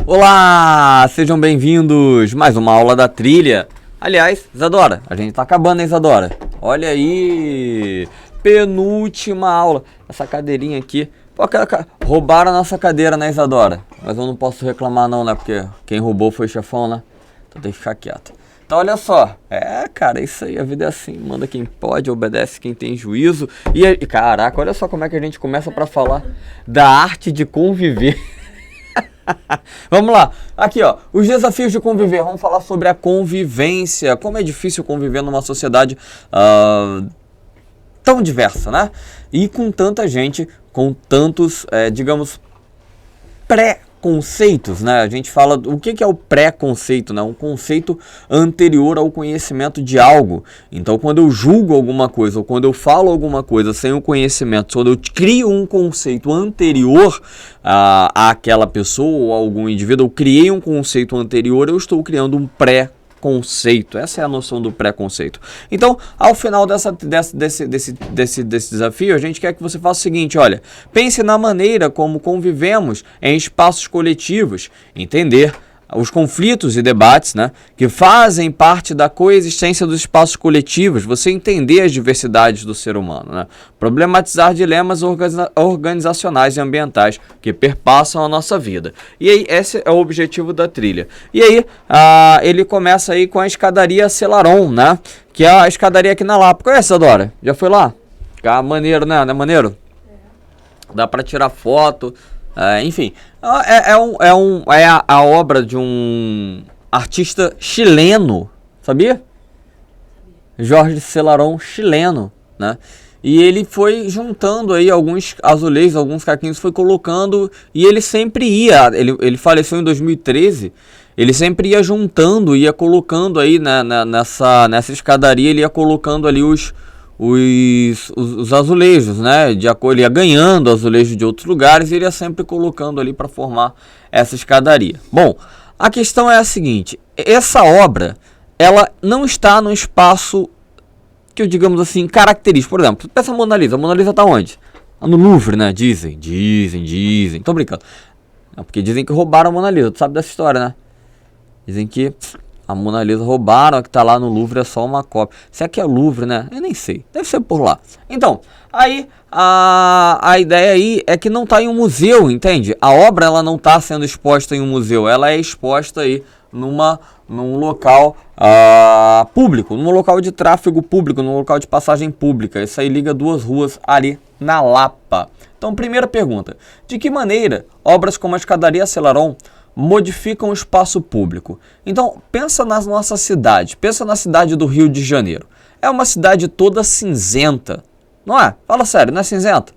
Olá, sejam bem-vindos, mais uma aula da trilha. Aliás, Isadora, a gente tá acabando, hein, Isadora? Olha aí, penúltima aula. Essa cadeirinha aqui, pô, roubaram a nossa cadeira, né, Isadora? Mas eu não posso reclamar não, né, porque quem roubou foi o chefão, né? Então tem que ficar quieto. Então olha só, cara, isso aí, a vida é assim, manda quem pode, obedece quem tem juízo. E caraca, olha só como é que a gente começa pra falar da arte de conviver. Vamos lá, aqui ó, os desafios de conviver, vamos falar sobre a convivência, como é difícil conviver numa sociedade tão diversa, né? E com tanta gente, com tantos, digamos, pré-conceitos, né? A gente fala, o que é o pré-conceito, né? Um conceito anterior ao conhecimento de algo. Então, quando eu julgo alguma coisa, ou quando eu falo alguma coisa sem o conhecimento, quando eu crio um conceito anterior àquela pessoa ou a algum indivíduo, eu criei um conceito anterior, eu estou criando um pré-conceito. Essa é a noção do pré-conceito. Então, ao final desse desafio, a gente quer que você faça o seguinte, olha, pense na maneira como convivemos em espaços coletivos, entender os conflitos e debates, né, que fazem parte da coexistência dos espaços coletivos, você entender as diversidades do ser humano, né, problematizar dilemas organizacionais e ambientais que perpassam a nossa vida. E aí, esse é o objetivo da trilha. E aí, ele começa aí com a escadaria Celaron, né, que é a escadaria aqui na Lapa. Conhece, Adora? Já foi lá? Fica maneiro, né? Não é maneiro? Dá pra tirar foto. Enfim, é a obra de um artista chileno, sabia? Jorge Celaron, chileno, né? E ele foi juntando aí alguns azulejos, alguns caquinhos, foi colocando, e ele sempre ia, ele faleceu em 2013, ele sempre ia juntando, ia colocando aí nessa escadaria, ele ia colocando ali os azulejos, né? Ele ia ganhando azulejos de outros lugares e ele ia sempre colocando ali para formar essa escadaria. Bom, a questão é a seguinte: essa obra, ela não está no espaço que eu, digamos assim, característico. Por exemplo, pensa a Mona Lisa. A Mona Lisa está onde? No Louvre, né? Dizem. Tô brincando. Porque dizem que roubaram a Mona Lisa. Tu sabe dessa história, né? Dizem que a Mona Lisa roubaram, a que tá lá no Louvre é só uma cópia. Se é que é o Louvre, né? Eu nem sei. Deve ser por lá. Então, aí a ideia aí é que não tá em um museu, entende? A obra, ela não tá sendo exposta em um museu. Ela é exposta aí num local público, num local de tráfego público, num local de passagem pública. Isso aí liga duas ruas ali na Lapa. Então, primeira pergunta: de que maneira obras como a escadaria Celaron modificam o espaço público? Então, pensa na nossa cidade, pensa na cidade do Rio de Janeiro. É uma cidade toda cinzenta, não é? Fala sério, não é cinzenta?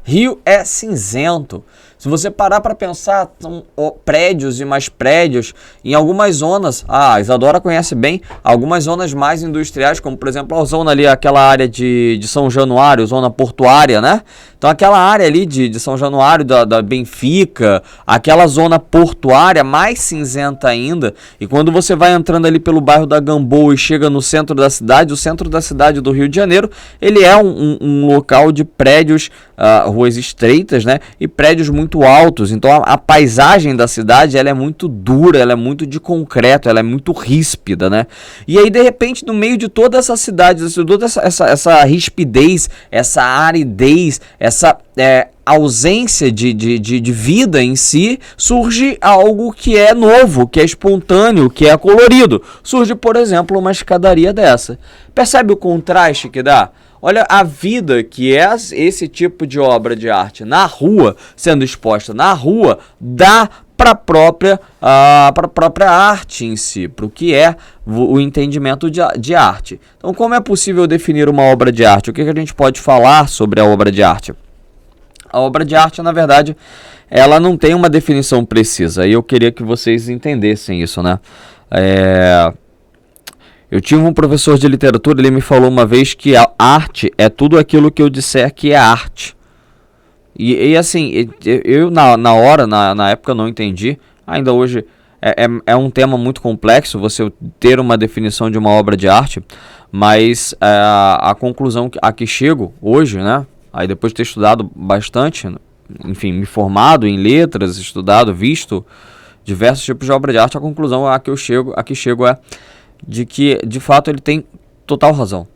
Rio é cinzento. Se você parar para pensar, são prédios e mais prédios em algumas zonas. A Isadora conhece bem algumas zonas mais industriais, como por exemplo a zona ali, aquela área de São Januário, zona portuária, né? Então aquela área ali de São Januário, da Benfica, aquela zona portuária mais cinzenta ainda. E quando você vai entrando ali pelo bairro da Gamboa e chega no centro da cidade, o centro da cidade do Rio de Janeiro, ele é um local de prédios, ruas estreitas, né? E prédios muito altos. Então a paisagem da cidade, ela é muito dura, ela é muito de concreto, ela é muito ríspida, né? E aí de repente no meio de toda essa cidade, toda essa rispidez, essa aridez, essa ausência de vida em si, surge algo que é novo, que é espontâneo, que é colorido. Surge, por exemplo, uma escadaria dessa. Percebe o contraste que dá? Olha a vida que é esse tipo de obra de arte na rua, sendo exposta na rua, dá para a própria arte em si, para o que é o entendimento de arte. Então, como é possível definir uma obra de arte? O que a gente pode falar sobre a obra de arte? A obra de arte, na verdade, ela não tem uma definição precisa. E eu queria que vocês entendessem isso, né? Eu tive um professor de literatura, ele me falou uma vez que a arte é tudo aquilo que eu disser que é arte. E assim, eu na época não entendi, ainda hoje é um tema muito complexo você ter uma definição de uma obra de arte, mas a conclusão a que chego hoje, né, aí depois de ter estudado bastante, enfim, me formado em letras, estudado, visto diversos tipos de obra de arte, a conclusão a que chego é de que, de fato, ele tem total razão.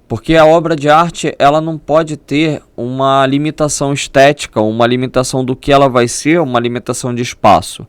Porque a obra de arte, ela não pode ter uma limitação estética, uma limitação do que ela vai ser, uma limitação de espaço.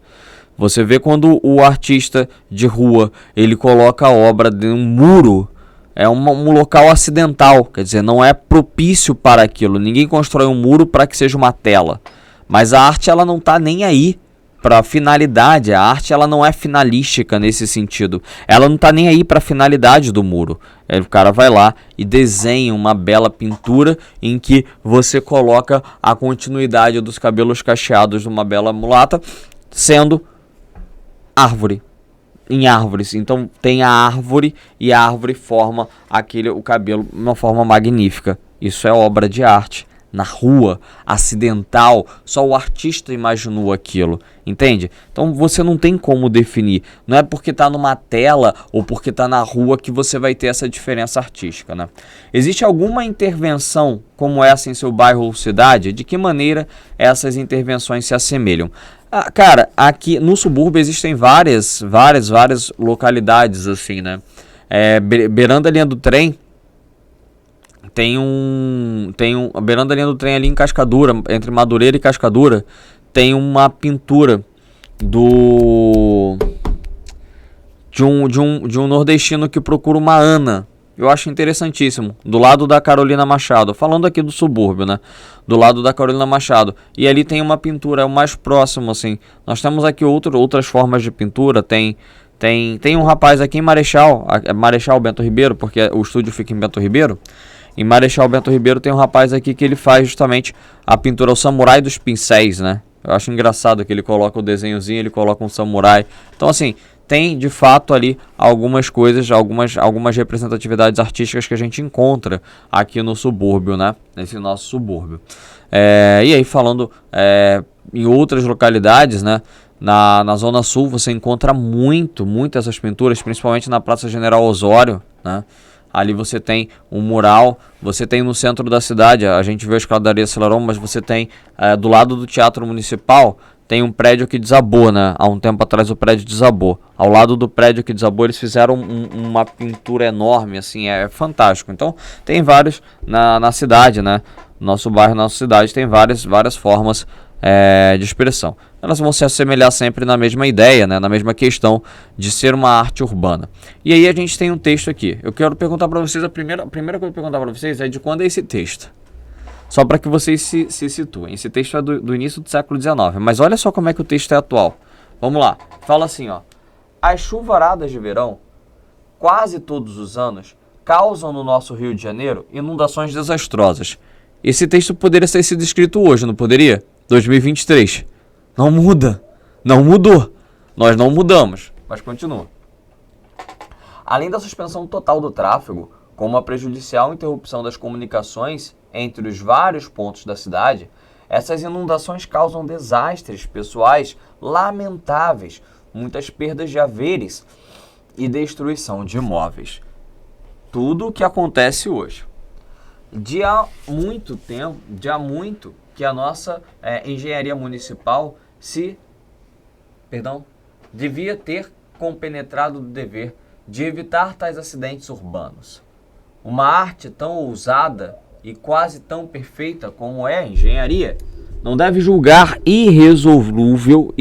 Você vê quando o artista de rua, ele coloca a obra em um muro, é um local acidental, quer dizer, não é propício para aquilo. Ninguém constrói um muro para que seja uma tela. Mas a arte, ela não está nem aí para finalidade. A arte, ela não é finalística nesse sentido. Ela não está nem aí para a finalidade do muro. O cara vai lá e desenha uma bela pintura em que você coloca a continuidade dos cabelos cacheados de uma bela mulata sendo árvore, em árvores. Então tem a árvore e a árvore forma o cabelo de uma forma magnífica. Isso é obra de arte. Na rua, acidental, só o artista imaginou aquilo, entende? Então você não tem como definir. Não é porque está numa tela ou porque está na rua que você vai ter essa diferença artística, né? Existe alguma intervenção como essa em seu bairro ou cidade? De que maneira essas intervenções se assemelham? Cara, aqui no subúrbio existem várias localidades assim, né? Beirando a linha do trem, beirando a linha do trem ali em Cascadura, entre Madureira e Cascadura, tem uma pintura de um nordestino que procura uma Ana. Eu acho interessantíssimo, do lado da Carolina Machado, falando aqui do subúrbio, né? Do lado da Carolina Machado. E ali tem uma pintura, é o mais próximo, assim. Nós temos aqui outras formas de pintura, tem um rapaz aqui em Marechal Bento Ribeiro, porque o estúdio fica em Bento Ribeiro. Em Marechal Bento Ribeiro tem um rapaz aqui que ele faz justamente a pintura, o samurai dos pincéis, né? Eu acho engraçado que ele coloca o desenhozinho, ele coloca um samurai. Então, assim, tem de fato ali algumas coisas, algumas representatividades artísticas que a gente encontra aqui no subúrbio, né? Nesse nosso subúrbio. E aí, falando em outras localidades, né? Na Zona Sul você encontra muito essas pinturas, principalmente na Praça General Osório, né? Ali você tem um mural, você tem no centro da cidade, a gente vê a escadaria Celeron, mas você tem do lado do Teatro Municipal, tem um prédio que desabou, né? Há um tempo atrás o prédio desabou. Ao lado do prédio que desabou, eles fizeram uma pintura enorme, assim, é fantástico. Então, tem vários na cidade, né? Nosso bairro, nossa cidade, tem várias formas de expressão. Elas vão se assemelhar sempre na mesma ideia, né? Na mesma questão de ser uma arte urbana. E aí a gente tem um texto aqui. Eu quero perguntar para vocês, a primeira coisa que eu vou perguntar para vocês é de quando é esse texto. Só para que vocês se situem. Esse texto é do início do século XIX, mas olha só como é que o texto é atual. Vamos lá. Fala assim, ó. As chuvaradas de verão, quase todos os anos, causam no nosso Rio de Janeiro inundações desastrosas. Esse texto poderia ter sido escrito hoje, não poderia? 2023. Não muda. Não mudou. Nós não mudamos, mas continua. Além da suspensão total do tráfego, como a prejudicial interrupção das comunicações entre os vários pontos da cidade, essas inundações causam desastres pessoais lamentáveis, muitas perdas de haveres e destruição de imóveis. Tudo o que acontece hoje. De há muito que a nossa engenharia municipal devia ter compenetrado do dever de evitar tais acidentes urbanos. Uma arte tão ousada e quase tão perfeita como é a engenharia não deve julgar irresolvível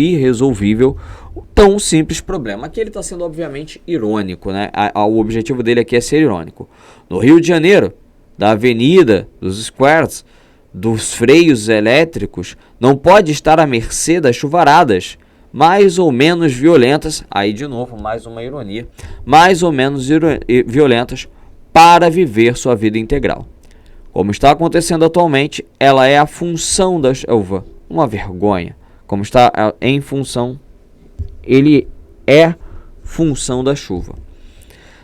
tão simples problema. Aqui ele está sendo obviamente irônico, né? O objetivo dele aqui é ser irônico. No Rio de Janeiro, da avenida, dos squares, dos freios elétricos, não pode estar à mercê das chuvaradas mais ou menos violentas, aí de novo mais uma ironia, mais ou menos violentas para viver sua vida integral. Como está acontecendo atualmente, ela é a função da chuva, uma vergonha. Como está em função, ele é função da chuva.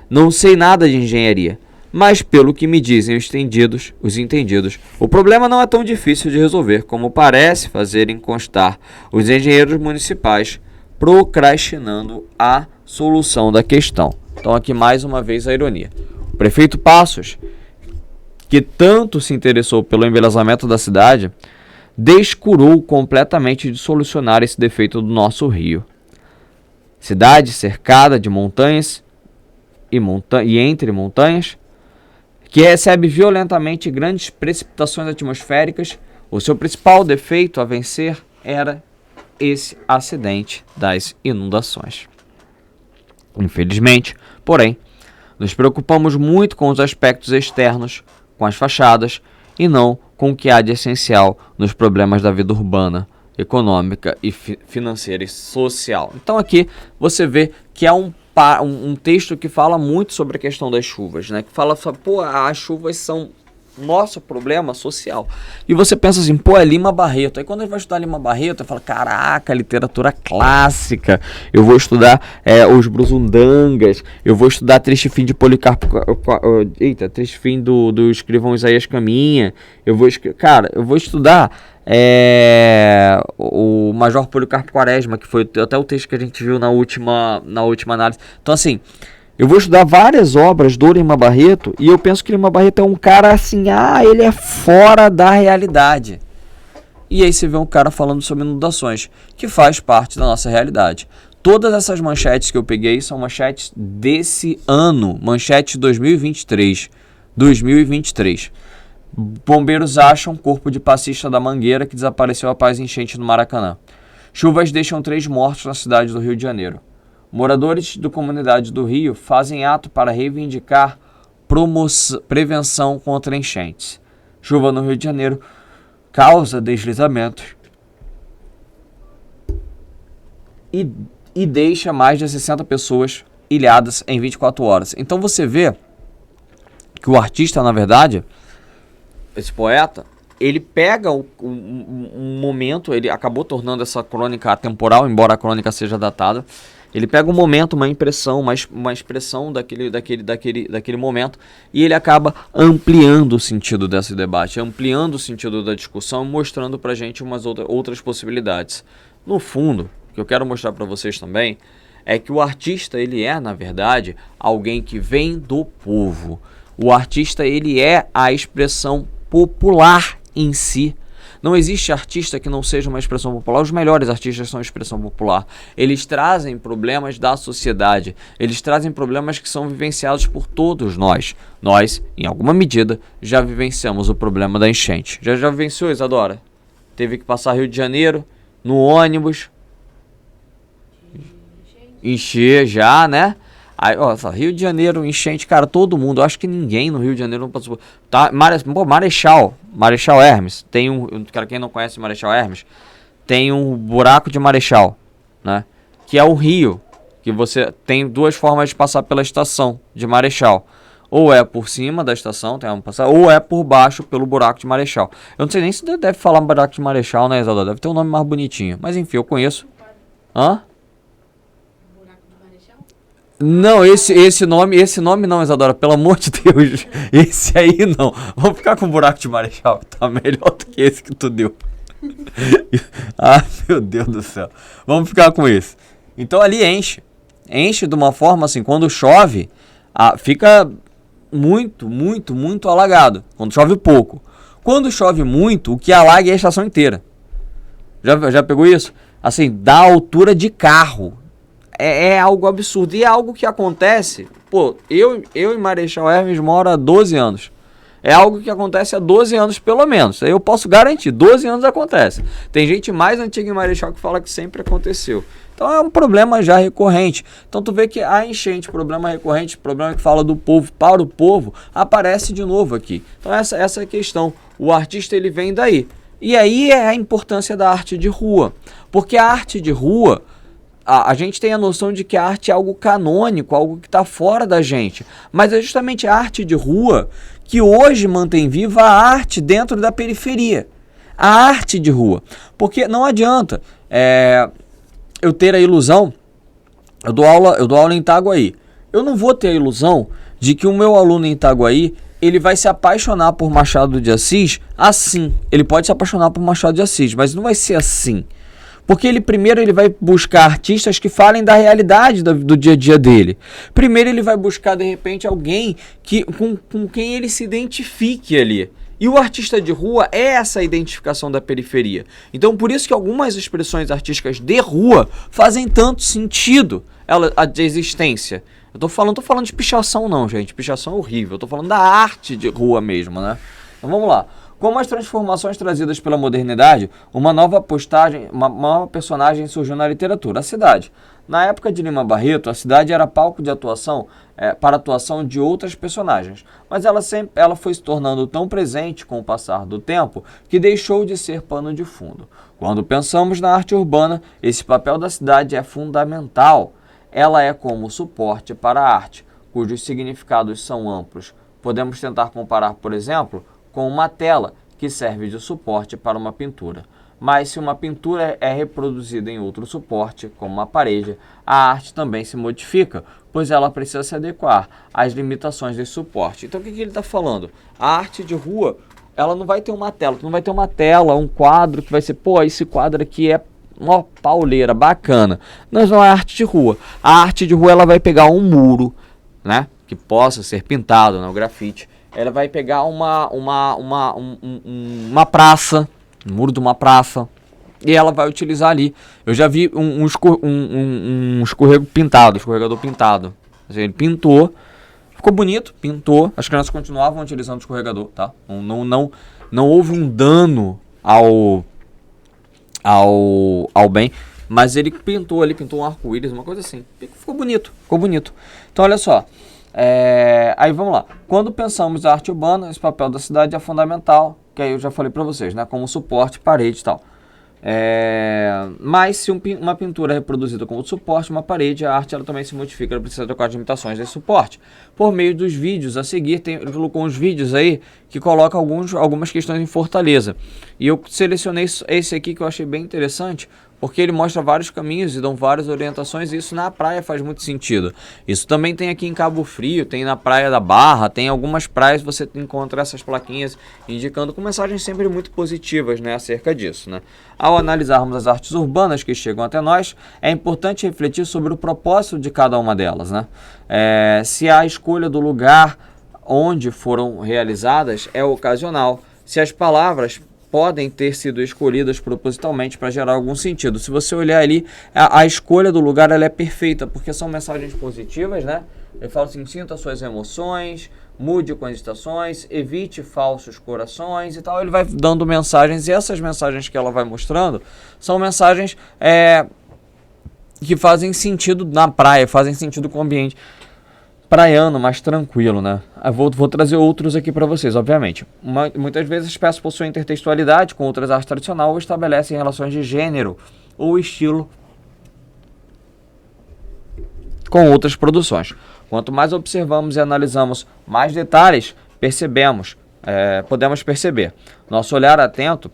Não sei nada de engenharia, mas pelo que me dizem os entendidos, o problema não é tão difícil de resolver como parece fazerem constar os engenheiros municipais procrastinando a solução da questão. Então aqui mais uma vez a ironia. O prefeito Passos, que tanto se interessou pelo embelezamento da cidade, descurou completamente de solucionar esse defeito do nosso rio. Cidade cercada de montanhas e entre montanhas, que recebe violentamente grandes precipitações atmosféricas, o seu principal defeito a vencer era esse acidente das inundações. Infelizmente, porém, nos preocupamos muito com os aspectos externos, com as fachadas, e não com o que há de essencial nos problemas da vida urbana, econômica e financeira e social. Então aqui você vê que é um texto que fala muito sobre a questão das chuvas, né? Que fala, pô, as chuvas são nosso problema social. E você pensa assim, pô, é Lima Barreto. Aí quando a gente vai estudar Lima Barreto, eu falo, caraca, literatura clássica. Eu vou estudar os Brusundangas. Eu vou estudar Triste Fim de Policarpo. Triste Fim do escrivão Isaías Caminha. Eu vou estudar o Major Policarpo Quaresma, que foi até o texto que a gente viu na última análise. Então assim, eu vou estudar várias obras do Lima Barreto e eu penso que Lima Barreto é um cara assim, ele é fora da realidade. E aí você vê um cara falando sobre inundações, que faz parte da nossa realidade. Todas essas manchetes que eu peguei são manchetes desse ano, manchete 2023. Bombeiros acham corpo de passista da Mangueira que desapareceu após enchente no Maracanã. Chuvas deixam 3 mortos na cidade do Rio de Janeiro. Moradores da comunidade do Rio fazem ato para reivindicar prevenção contra enchentes. Chuva no Rio de Janeiro causa deslizamentos e deixa mais de 60 pessoas ilhadas em 24 horas. Então você vê que o artista, na verdade, esse poeta, ele pega um momento, ele acabou tornando essa crônica atemporal, embora a crônica seja datada. Ele pega um momento, uma impressão, uma expressão daquele momento, e ele acaba ampliando o sentido desse debate, ampliando o sentido da discussão, mostrando pra gente umas outras possibilidades. No fundo, o que eu quero mostrar para vocês também é que o artista, ele é, na verdade, alguém que vem do povo. O artista, ele é a expressão popular em si. Não existe artista que não seja uma expressão popular. Os melhores artistas são expressão popular. Eles trazem problemas da sociedade. Eles trazem problemas que são vivenciados por todos nós. Nós, em alguma medida, já vivenciamos o problema da enchente. Já vivenciou, Isadora? Teve que passar Rio de Janeiro, no ônibus. Encher já, né? Aí, Rio de Janeiro, enchente, cara, todo mundo. Eu acho que ninguém no Rio de Janeiro não passou. Tá, Marechal Hermes. Tem cara, quem não conhece Marechal Hermes, tem um buraco de Marechal, né? Que é o rio, que você tem 2 formas de passar pela estação de Marechal. Ou é por cima da estação, tem uma passar, ou é por baixo pelo buraco de Marechal. Eu não sei nem se deve falar buraco de Marechal, né, Isadora? Deve ter um nome mais bonitinho. Mas enfim, eu conheço. Hã? Não, esse nome não, Isadora, pelo amor de Deus, esse aí não. Vamos ficar com o buraco de Marechal, que tá melhor do que esse que tu deu. Meu Deus do céu. Vamos ficar com esse. Então ali enche de uma forma assim, quando chove, fica muito alagado, quando chove pouco. Quando chove muito, o que alaga é a estação inteira. Já pegou isso? Assim, da altura de carro. É algo absurdo. E é algo que acontece. Pô, eu em Marechal Hermes moro há 12 anos. É algo que acontece há 12 anos pelo menos. Eu posso garantir, 12 anos acontece. Tem gente mais antiga em Marechal que fala que sempre aconteceu. Então é um problema já recorrente. Então tu vê que a enchente, problema recorrente, problema que fala do povo para o povo, aparece de novo aqui. Então essa é a questão. O artista, ele vem daí. E aí é a importância da arte de rua. Porque a arte de rua, a gente tem a noção de que a arte é algo canônico, algo que está fora da gente. Mas é justamente a arte de rua que hoje mantém viva a arte dentro da periferia. A arte de rua. Porque não adianta eu ter a ilusão, eu dou aula em Itaguaí. Eu não vou ter a ilusão de que o meu aluno em Itaguaí, ele vai se apaixonar por Machado de Assis assim. Ele pode se apaixonar por Machado de Assis, mas não vai ser assim. Porque primeiro ele vai buscar artistas que falem da realidade do dia a dia dele. Primeiro ele vai buscar, de repente, alguém com quem ele se identifique ali. E o artista de rua é essa identificação da periferia. Então, por isso que algumas expressões artísticas de rua fazem tanto sentido a de existência. Eu tô falando de pichação não, gente. Pichação é horrível. Eu tô falando da arte de rua mesmo, né? Então, vamos lá. Com as transformações trazidas pela modernidade, uma nova personagem surgiu na literatura, a cidade. Na época de Lima Barreto, a cidade era palco de atuação para a atuação de outras personagens, mas ela foi se tornando tão presente com o passar do tempo que deixou de ser pano de fundo. Quando pensamos na arte urbana, esse papel da cidade é fundamental. Ela é como suporte para a arte, cujos significados são amplos. Podemos tentar comparar, por exemplo, com uma tela que serve de suporte para uma pintura. Mas se uma pintura é reproduzida em outro suporte, como uma parede, a arte também se modifica, pois ela precisa se adequar às limitações desse suporte. Então o que ele está falando? A arte de rua, ela não vai ter uma tela, não vai ter uma tela, um quadro que vai ser, pô, esse quadro aqui é uma pauleira, bacana. Não é arte de rua. A arte de rua ela vai pegar um muro, né, que possa ser pintado, né, o grafite. Ela vai pegar uma praça, um muro de uma praça, e ela vai utilizar ali. Eu já vi um escorregador pintado. Ele pintou, ficou bonito, pintou. As crianças continuavam utilizando o escorregador, tá? Não houve um dano ao bem, mas ele pintou um arco-íris, uma coisa assim. Ficou bonito. Então olha só. Aí vamos lá. Quando pensamos na arte urbana, esse papel da cidade é fundamental, que aí eu já falei para vocês, né, como suporte, parede e tal. Mas se uma pintura é reproduzida como suporte, uma parede, a arte ela também se modifica, ela precisa trocar as limitações desse suporte. Por meio dos vídeos a seguir, ele colocou uns vídeos aí que colocam algumas questões em Fortaleza. E eu selecionei esse aqui que eu achei bem interessante, porque ele mostra vários caminhos e dão várias orientações, e isso na praia faz muito sentido. Isso também tem aqui em Cabo Frio, tem na Praia da Barra, tem algumas praias você encontra essas plaquinhas indicando com mensagens sempre muito positivas, né, acerca disso, né? Ao analisarmos as artes urbanas que chegam até nós, é importante refletir sobre o propósito de cada uma delas, né? Se a escolha do lugar onde foram realizadas é ocasional, se as palavras podem ter sido escolhidas propositalmente para gerar algum sentido. Se você olhar ali, a escolha do lugar ela é perfeita, porque são mensagens positivas, né? Ele fala assim, sinta suas emoções, mude com as estações, evite falsos corações e tal. Ele vai dando mensagens, e essas mensagens que ela vai mostrando são mensagens que fazem sentido na praia, fazem sentido com o ambiente praiano, mais tranquilo, né? Eu vou trazer outros aqui para vocês, obviamente. Muitas vezes as peças possuem intertextualidade com outras artes tradicionais ou estabelecem relações de gênero ou estilo com outras produções. Quanto mais observamos e analisamos mais detalhes, podemos perceber. Nosso olhar atento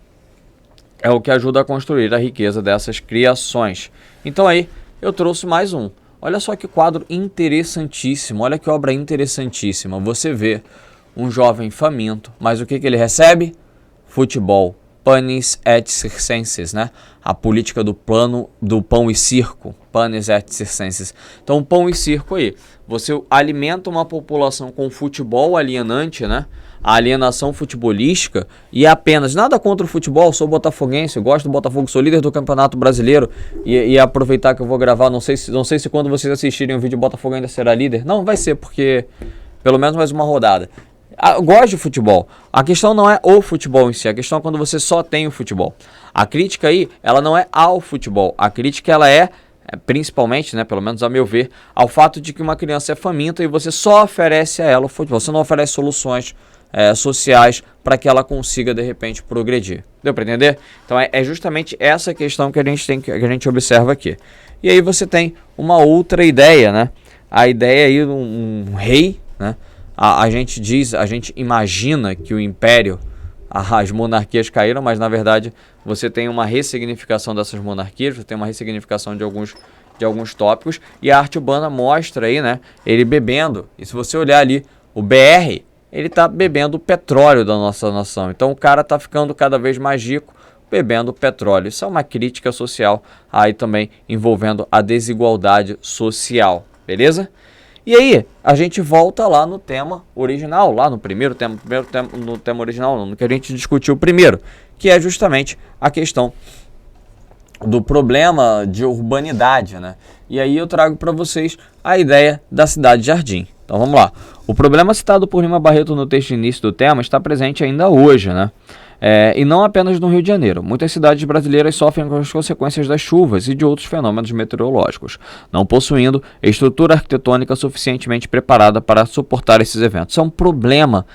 é o que ajuda a construir a riqueza dessas criações. Então aí, eu trouxe mais um. Olha só que quadro interessantíssimo, olha que obra interessantíssima. Você vê um jovem faminto, mas o que ele recebe? Futebol. Panis et circenses, né? A política do pão e circo. Panis et circenses. Então, pão e circo aí. Você alimenta uma população com futebol alienante, né? A alienação futebolística, e apenas nada contra o futebol, sou botafoguense, eu gosto do Botafogo, sou líder do Campeonato Brasileiro, e aproveitar que eu vou gravar, não sei se quando vocês assistirem o vídeo o Botafogo ainda será líder, não vai ser, porque pelo menos mais uma rodada. Eu gosto de futebol, a questão não é o futebol em si, a questão é quando você só tem o futebol. A crítica aí, ela não é ao futebol, a crítica ela principalmente, né, pelo menos a meu ver, ao fato de que uma criança é faminta e você só oferece a ela o futebol, você não oferece soluções sociais para que ela consiga de repente progredir. Deu para entender? Então é justamente essa questão que a gente observa aqui. E aí você tem uma outra ideia, né? A ideia aí de um rei, né? A gente imagina que o império, as monarquias caíram, mas na verdade você tem uma ressignificação dessas monarquias, você tem uma ressignificação de alguns tópicos, e a arte urbana mostra aí, né? Ele bebendo. E se você olhar ali, o BR, ele está bebendo o petróleo da nossa nação. Então o cara está ficando cada vez mais rico bebendo petróleo. Isso é uma crítica social aí também envolvendo a desigualdade social, beleza? E aí, a gente volta lá no tema original, lá no primeiro tema, no tema original, no que a gente discutiu primeiro, que é justamente a questão do problema de urbanidade, né? E aí eu trago para vocês a ideia da cidade-jardim. Então vamos lá. O problema citado por Lima Barreto no texto de início do tema está presente ainda hoje, né? E não apenas no Rio de Janeiro. Muitas cidades brasileiras sofrem com as consequências das chuvas e de outros fenômenos meteorológicos, não possuindo estrutura arquitetônica suficientemente preparada para suportar esses eventos. Isso é um problema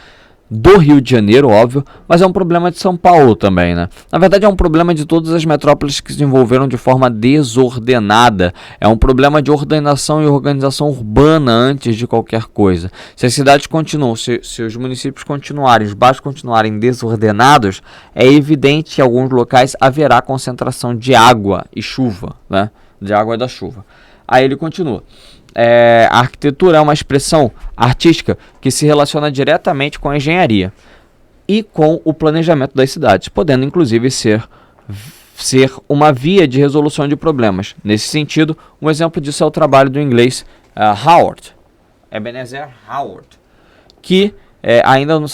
do Rio de Janeiro, óbvio, mas é um problema de São Paulo também, né? Na verdade é um problema de todas as metrópoles que se desenvolveram de forma desordenada. É um problema de ordenação e organização urbana antes de qualquer coisa. Se as cidades continuam, se os municípios continuarem, os bairros continuarem desordenados, é evidente que em alguns locais haverá concentração de água e chuva, né? De água e da chuva. Aí ele continua. A arquitetura é uma expressão artística que se relaciona diretamente com a engenharia e com o planejamento das cidades, podendo inclusive ser uma via de resolução de problemas. Nesse sentido, um exemplo disso é o trabalho do inglês Ebenezer Howard, que ainda no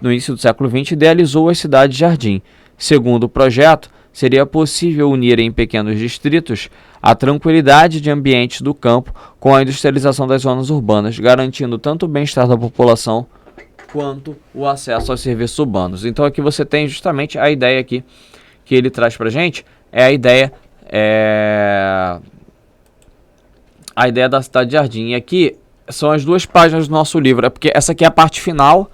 início do século XX, idealizou as cidades-jardim. Segundo o projeto, seria possível unir em pequenos distritos a tranquilidade de ambientes do campo com a industrialização das zonas urbanas, garantindo tanto o bem-estar da população quanto o acesso aos serviços urbanos. Então aqui você tem justamente a ideia aqui que ele traz para a gente, é a ideia da cidade-jardim. E aqui são as duas páginas do nosso livro, porque essa aqui é a parte final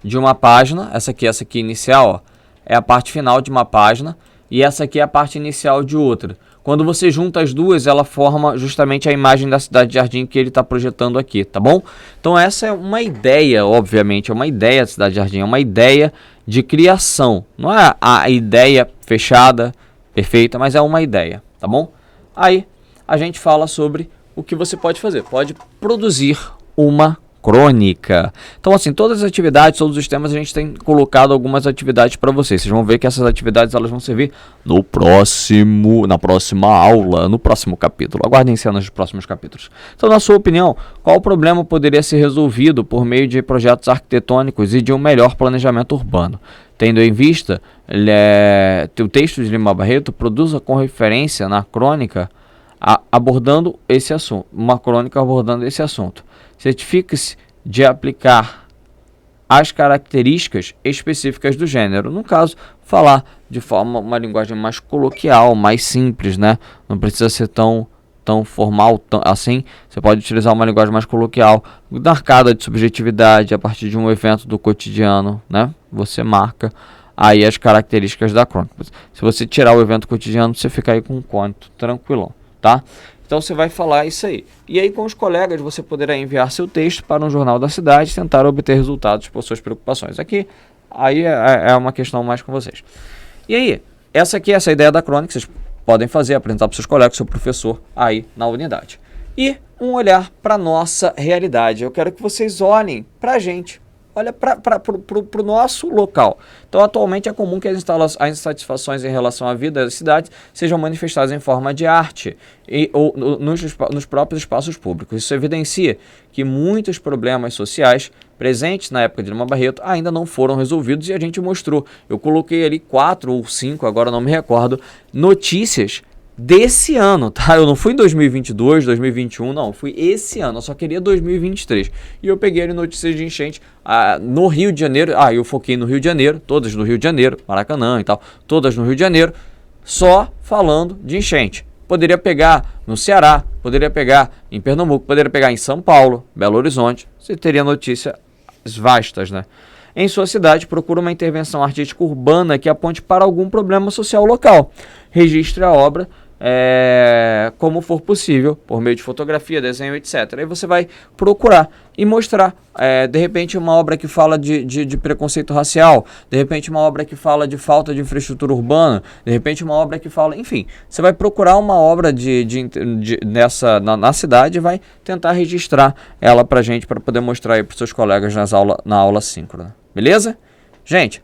de uma página, essa aqui inicial, ó, é a parte final de uma página, e essa aqui é a parte inicial de outra. Quando você junta as duas, ela forma justamente a imagem da cidade-jardim que ele está projetando aqui, tá bom? Então essa é uma ideia, obviamente, é uma ideia da cidade-jardim, é uma ideia de criação. Não é a ideia fechada, perfeita, mas é uma ideia, tá bom? Aí a gente fala sobre o que você pode fazer. Pode produzir uma crônica. Então, assim, todas as atividades, todos os temas, a gente tem colocado algumas atividades para vocês. Vocês vão ver que essas atividades elas vão servir na próxima aula, no próximo capítulo. Aguardem cenas dos próximos capítulos. Então, na sua opinião, qual problema poderia ser resolvido por meio de projetos arquitetônicos e de um melhor planejamento urbano? Tendo em vista o texto de Lima Barreto, produza com referência na crônica abordando esse assunto, uma crônica abordando esse assunto. Certifique-se de aplicar as características específicas do gênero. No caso, falar de uma linguagem mais coloquial, mais simples, né? Não precisa ser tão formal assim. Você pode utilizar uma linguagem mais coloquial, marcada de subjetividade a partir de um evento do cotidiano, né? Você marca aí as características da crônica. Se você tirar o evento cotidiano, você fica aí com um conto tranquilão, tá? Então você vai falar isso aí. E aí com os colegas você poderá enviar seu texto para um jornal da cidade e tentar obter resultados por suas preocupações. Aqui, aí é uma questão mais com vocês. E aí, essa ideia da crônica, vocês podem fazer, apresentar para os seus colegas, seu professor aí na unidade. E um olhar para a nossa realidade. Eu quero que vocês olhem para a gente. Olha para o nosso local. Então, atualmente é comum que as insatisfações em relação à vida das cidades sejam manifestadas em forma de arte ou nos próprios espaços públicos. Isso evidencia que muitos problemas sociais presentes na época de Lima Barreto ainda não foram resolvidos e a gente mostrou. Eu coloquei ali 4 ou 5, agora não me recordo, notícias desse ano, tá? Eu não fui em 2022, 2021, não, fui esse ano, eu só queria 2023. E eu peguei ali notícias de enchente no Rio de Janeiro, eu foquei no Rio de Janeiro, todas no Rio de Janeiro, Maracanã e tal, todas no Rio de Janeiro, só falando de enchente. Poderia pegar no Ceará, poderia pegar em Pernambuco, poderia pegar em São Paulo, Belo Horizonte, você teria notícias vastas, né? Em sua cidade, procura uma intervenção artística urbana que aponte para algum problema social local. Registre a obra como for possível, por meio de fotografia, desenho, etc. Aí você vai procurar e mostrar, de repente, uma obra que fala de preconceito racial, de repente uma obra que fala de falta de infraestrutura urbana, de repente uma obra que fala, enfim, você vai procurar uma obra na cidade e vai tentar registrar ela pra gente, para poder mostrar aí pros seus colegas na aula síncrona, beleza? Gente,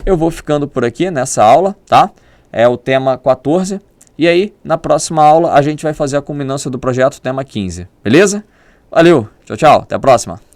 eu vou ficando por aqui nessa aula, tá? É o tema 14. E aí, na próxima aula, a gente vai fazer a culminância do projeto tema 15. Beleza? Valeu! Tchau! Tchau, tchau. Até a próxima.